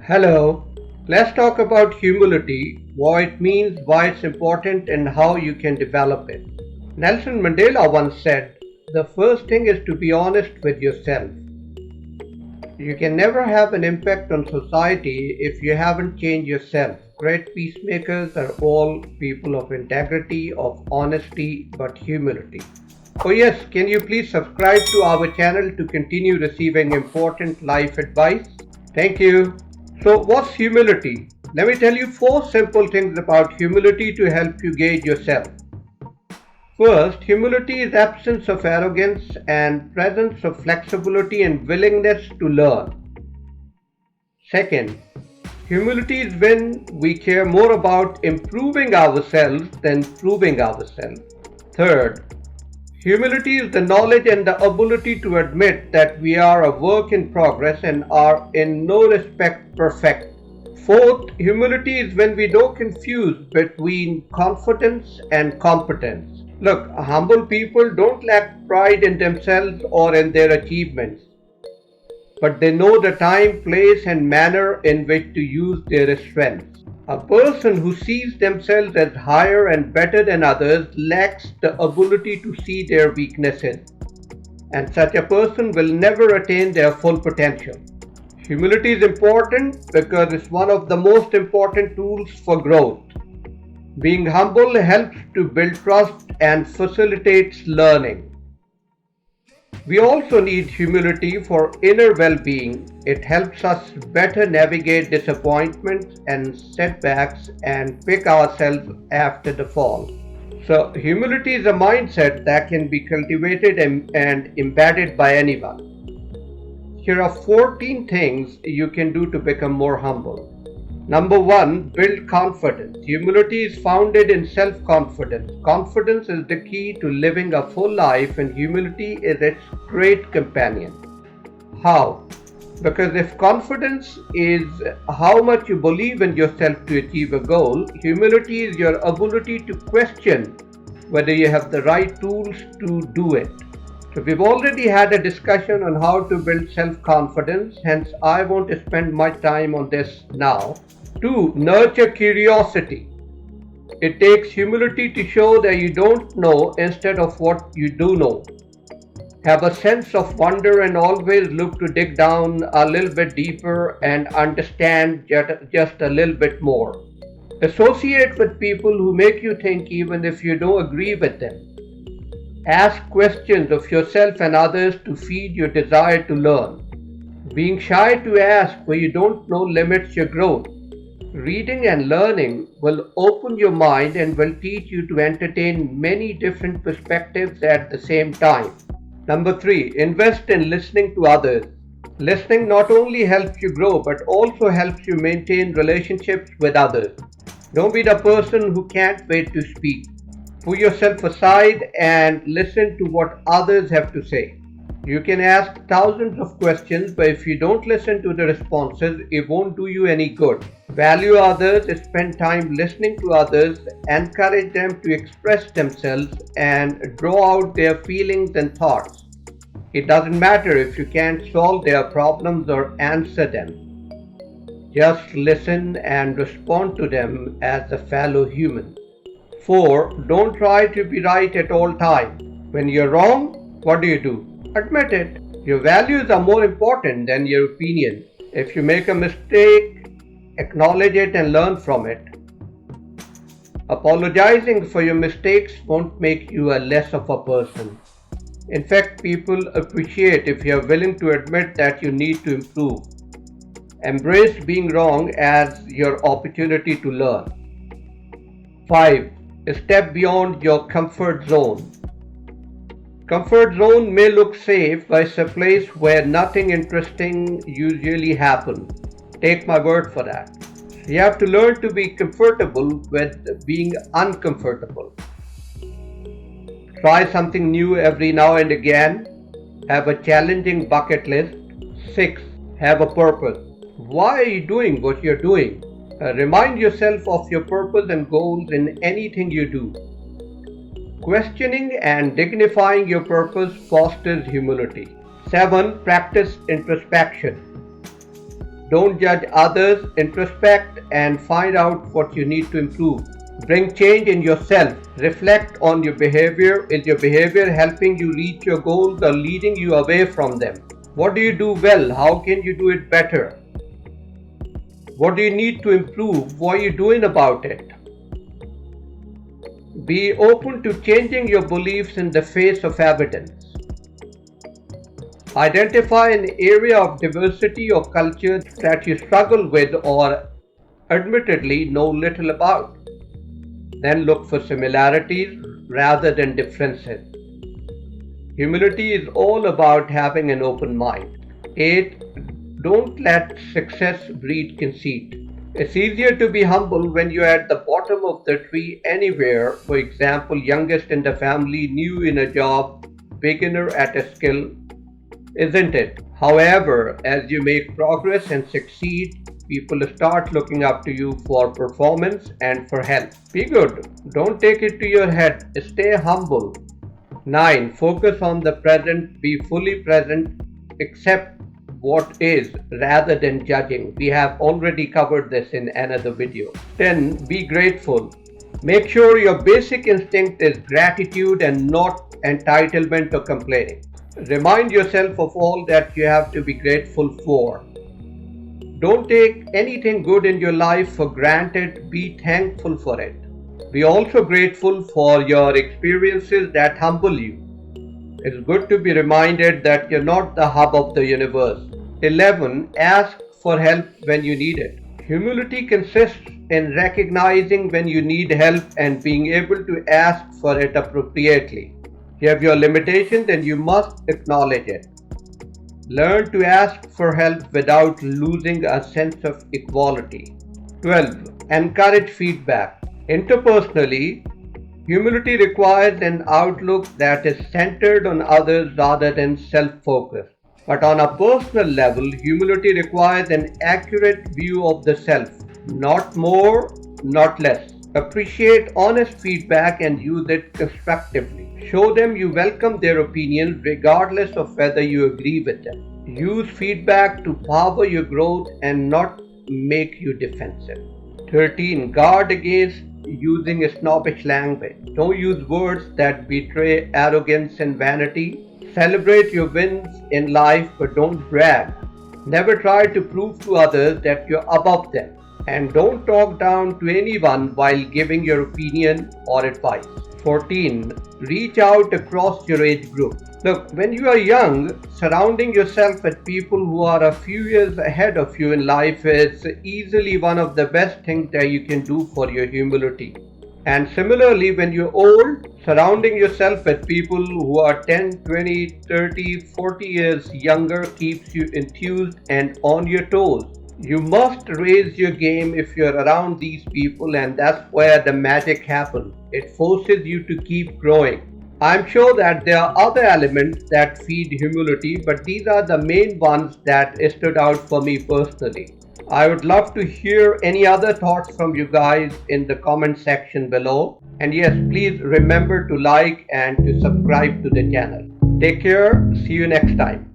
Hello, let's talk about humility, what it means, why it's important, and how you can develop it. Nelson Mandela once said, the first thing is to be honest with yourself. You can never have an impact on society if you haven't changed yourself. Great peacemakers are all people of integrity, of honesty, but humility. Oh yes, can you please subscribe to our channel to continue receiving important life advice? Thank you. So what's humility? Let me tell you 4 simple things about humility to help you gauge yourself. First, humility is absence of arrogance and presence of flexibility and willingness to learn. Second, humility is when we care more about improving ourselves than proving ourselves. Third, humility is the knowledge and the ability to admit that we are a work in progress and are in no respect perfect. Fourth, humility is when we don't confuse between confidence and competence. Look, humble people don't lack pride in themselves or in their achievements, but they know the time, place, and manner in which to use their strengths. A person who sees themselves as higher and better than others lacks the ability to see their weaknesses, and such a person will never attain their full potential. Humility is important because it's one of the most important tools for growth. Being humble helps to build trust and facilitates learning. We also need humility for inner well-being. It helps us better navigate disappointments and setbacks and pick ourselves after the fall. So, humility is a mindset that can be cultivated and embedded by anyone. Here are 14 things you can do to become more humble. Number 1, build confidence. Humility is founded in self-confidence. Confidence is the key to living a full life, and humility is its great companion. How? Because if confidence is how much you believe in yourself to achieve a goal, humility is your ability to question whether you have the right tools to do it. So we've already had a discussion on how to build self-confidence, hence I won't spend much time on this now. 2. Nurture curiosity. It takes humility to show that you don't know instead of what you do know. Have a sense of wonder and always look to dig down a little bit deeper and understand just a little bit more. Associate with people who make you think even if you don't agree with them. Ask questions of yourself and others to feed your desire to learn. Being shy to ask where you don't know limits your growth. Reading and learning will open your mind and will teach you to entertain many different perspectives at the same time. Number 3, invest in listening to others. Listening not only helps you grow but also helps you maintain relationships with others. Don't be the person who can't wait to speak. Put yourself aside and listen to what others have to say. You can ask thousands of questions, but if you don't listen to the responses, it won't do you any good. Value others, spend time listening to others, encourage them to express themselves and draw out their feelings and thoughts. It doesn't matter if you can't solve their problems or answer them. Just listen and respond to them as a fellow human. 4. Don't try to be right at all times. When you're wrong, what do? Admit it. Your values are more important than your opinion. If you make a mistake, acknowledge it and learn from it. Apologizing for your mistakes won't make you a less of a person. In fact, people appreciate if you are willing to admit that you need to improve. Embrace being wrong as your opportunity to learn. 5. Step beyond your comfort zone. Comfort zone may look safe, but it's a place where nothing interesting usually happens. Take my word for that. You have to learn to be comfortable with being uncomfortable. Try something new every now and again. Have a challenging bucket list. 6. Have a purpose. Why are you doing what you're doing? Remind yourself of your purpose and goals in anything you do. Questioning and dignifying your purpose fosters humility. 7. Practice introspection. Don't judge others, introspect and find out what you need to improve. Bring change in yourself. Reflect on your behavior. Is your behavior helping you reach your goals or leading you away from them? What do you do well? How can you do it better? What do you need to improve? What are you doing about it? Be open to changing your beliefs in the face of evidence. Identify an area of diversity or culture that you struggle with or admittedly know little about. Then look for similarities rather than differences. Humility is all about having an open mind. 8. Don't let success breed conceit. It's easier to be humble when you're at the bottom of the tree anywhere, for example, youngest in the family, new in a job, beginner at a skill, isn't it? However, as you make progress and succeed, people start looking up to you for performance and for help. Be good. Don't take it to your head. Stay humble. 9. Focus on the present. Be fully present. Accept what is rather than judging. We have already covered this in another video. 10. Be grateful. Make sure your basic instinct is gratitude and not entitlement or complaining. Remind yourself of all that you have to be grateful for. Don't take anything good in your life for granted. Be thankful for it. Be also grateful for your experiences that humble you. It's good to be reminded that you're not the hub of the universe. 11. Ask for help when you need it. Humility consists in recognizing when you need help and being able to ask for it appropriately. You have your limitations and you must acknowledge it. Learn to ask for help without losing a sense of equality. 12. Encourage feedback. Interpersonally, humility requires an outlook that is centered on others rather than self-focused. But on a personal level, humility requires an accurate view of the self. Not more, not less. Appreciate honest feedback and use it constructively. Show them you welcome their opinions regardless of whether you agree with them. Use feedback to power your growth and not make you defensive. 13. Guard against using snobbish language. Don't use words that betray arrogance and vanity. Celebrate your wins in life but don't brag. Never try to prove to others that you're above them. And don't talk down to anyone while giving your opinion or advice. 14. Reach out across your age group. Look, when you are young, surrounding yourself with people who are a few years ahead of you in life is easily one of the best things that you can do for your humility. And similarly, when you're old, surrounding yourself with people who are 10, 20, 30, 40 years younger keeps you enthused and on your toes. You must raise your game if you're around these people, and that's where the magic happens. It forces you to keep growing. I'm sure that there are other elements that feed humility, but these are the main ones that stood out for me personally. I would love to hear any other thoughts from you guys in the comment section below. And yes, please remember to like and to subscribe to the channel. Take care. See you next time.